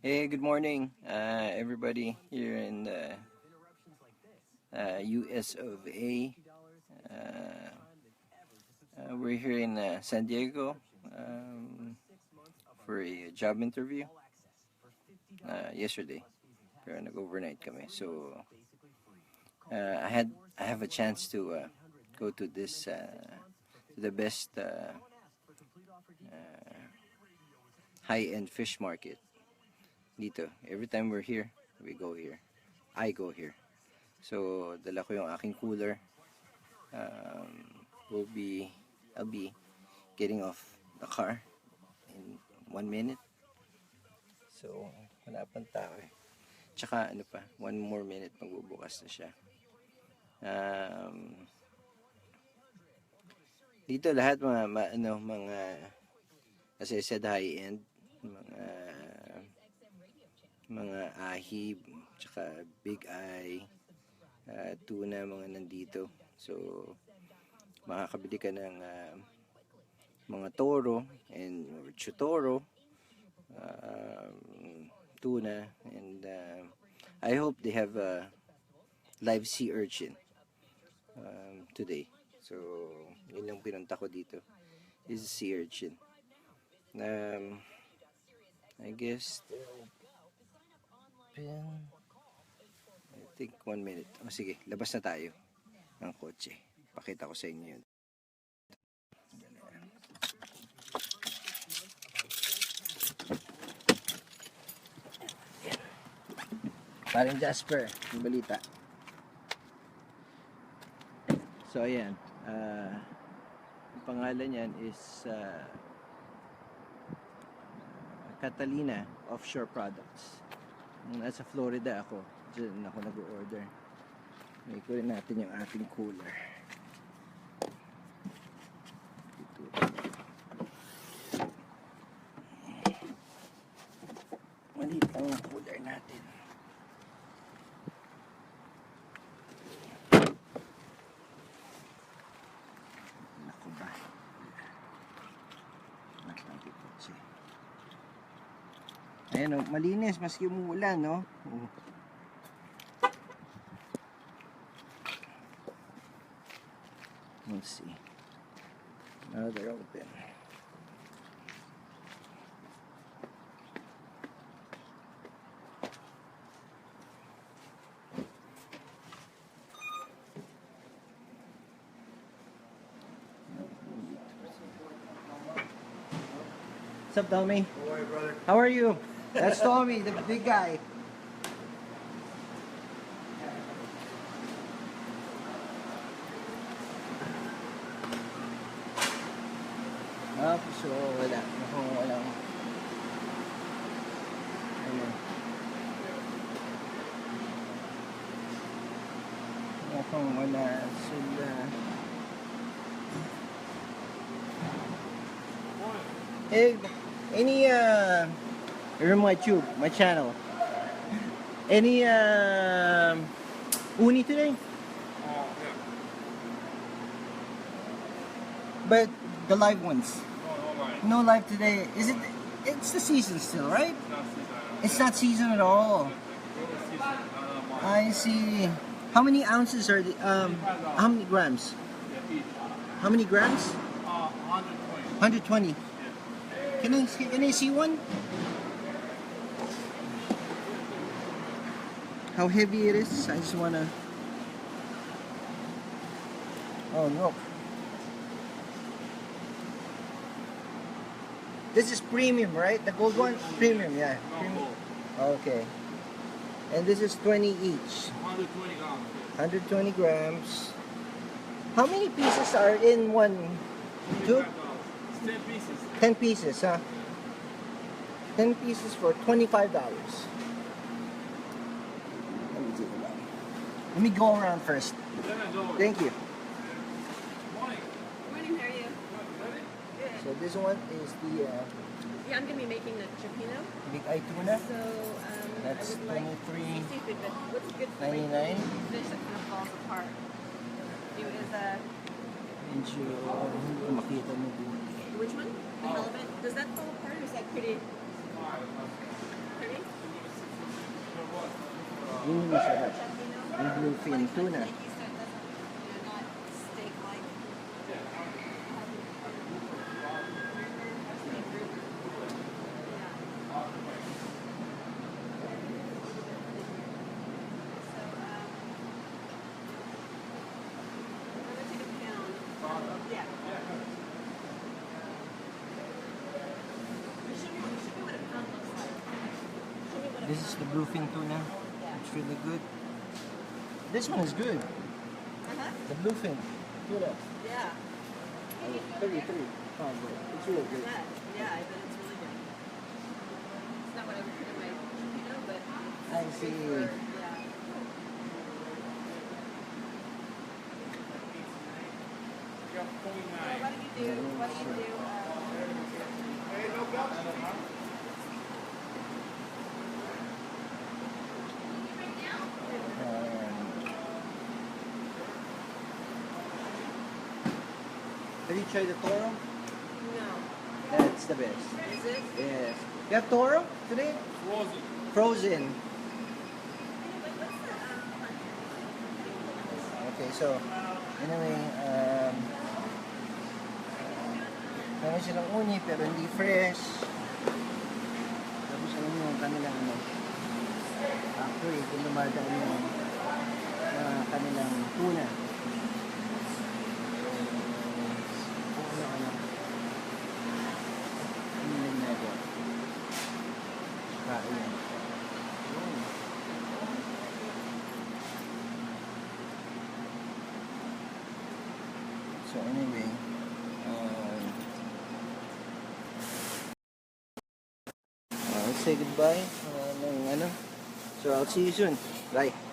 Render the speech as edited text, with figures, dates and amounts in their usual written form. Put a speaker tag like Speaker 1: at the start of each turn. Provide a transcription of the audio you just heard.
Speaker 1: Hey, good morning, everybody here in the US of A. We're here in San Diego for a job interview yesterday. Pero nag-overnight kami. So I have a chance to go to this to the best high-end fish market dito. Every time we're here, we go here. I go here. So dala ko yung aking cooler. I'll be getting off the car in 1 minute. So wala pang tao eh. Tsaka ano pa, 1 more minute magbubukas na siya. Dito lahat mga as I said, high end, mga ahib, tsaka big eye, tuna, mga nandito. So makakabili ka ng mga toro and chutoro, tuna, and I hope they have live sea urchin today. So yun lang pinunta ko dito, is sea urchin. I guess I think 1 minute. Sige, labas na tayo ng kotse. Pakita ko sa inyo yun. Paring Jasper, yung balita. So ayan, ang pangalan niyan is Catalina Offshore Products. Nasa Florida ako, dyan ako nag-order. May kunin natin yung ating cooler. Maliit lang yung cooler natin. Naku ba? Ayan o, malinis maski umuulan, no? Let's see. Now they're open. What's up, Tommy?
Speaker 2: How are you, brother?
Speaker 1: How are you? That's Tommy, the big guy. So wala. Mukhang walang. Ayan. Mukhang wala sila. Hey, any you're on my tube, my channel. Any uni today?
Speaker 2: Yeah.
Speaker 1: But the live ones.
Speaker 2: No,
Speaker 1: No live today. Is it? It's the season still, right?
Speaker 2: it's not season.
Speaker 1: It's not season at all.
Speaker 2: It's season.
Speaker 1: I see. How many ounces are the? How many grams?
Speaker 2: Yeah, each.
Speaker 1: How many grams?
Speaker 2: 120.
Speaker 1: 120. Can I see one? How heavy it is? I just wanna. Oh no. This is premium, right? The gold one? Premium, yeah. Premium. Okay. And this is 20 each.
Speaker 2: 120 grams.
Speaker 1: 120 grams. How many pieces are in one? Two?
Speaker 2: It's 10 pieces.
Speaker 1: 10 pieces, huh? 10 pieces for $25. Let me take it out. Let me go around first. Thank you.
Speaker 2: Morning.
Speaker 3: Morning, how are you?
Speaker 2: Ready?
Speaker 3: Good.
Speaker 1: So this one is the
Speaker 3: Yeah, I'm gonna be making the chipino.
Speaker 1: big eye tuna.
Speaker 3: So
Speaker 1: That's
Speaker 3: I would like
Speaker 1: $23.99.
Speaker 3: seafood, but what's good for like fish that kind of falls apart? Do is
Speaker 1: Medyo hindi ko makita mo buti.
Speaker 3: which one? The halibut. Does that fall apart or is that pretty?
Speaker 1: Yun yung masarap. Yung bluefin tuna.
Speaker 3: Like you said, doesn't, not steak-like.
Speaker 1: This is the bluefin tuna. It's really good. This one is good. The bluefin tuna.
Speaker 3: Yeah.
Speaker 1: 33 pound. It's really good.
Speaker 3: Yeah, I bet it's really good. It's not what I would put in my, but
Speaker 1: I see.
Speaker 3: yeah.
Speaker 2: You got 49.
Speaker 3: What do you do? What do you do?
Speaker 2: Hey, no guts.
Speaker 1: Have you tried the toro?
Speaker 3: No.
Speaker 1: That's the best.
Speaker 3: Is it?
Speaker 1: Yes. You have toro today?
Speaker 2: Frozen.
Speaker 1: Frozen.
Speaker 3: What's the
Speaker 1: Okay, so anyway, meron silang uni pero hindi fresh. Tapos alam mo yung kanilang ano, actually kung dumadaan yung kanilang tuna. Kain. So anyway, let's say goodbye. So I'll see you soon. Bye.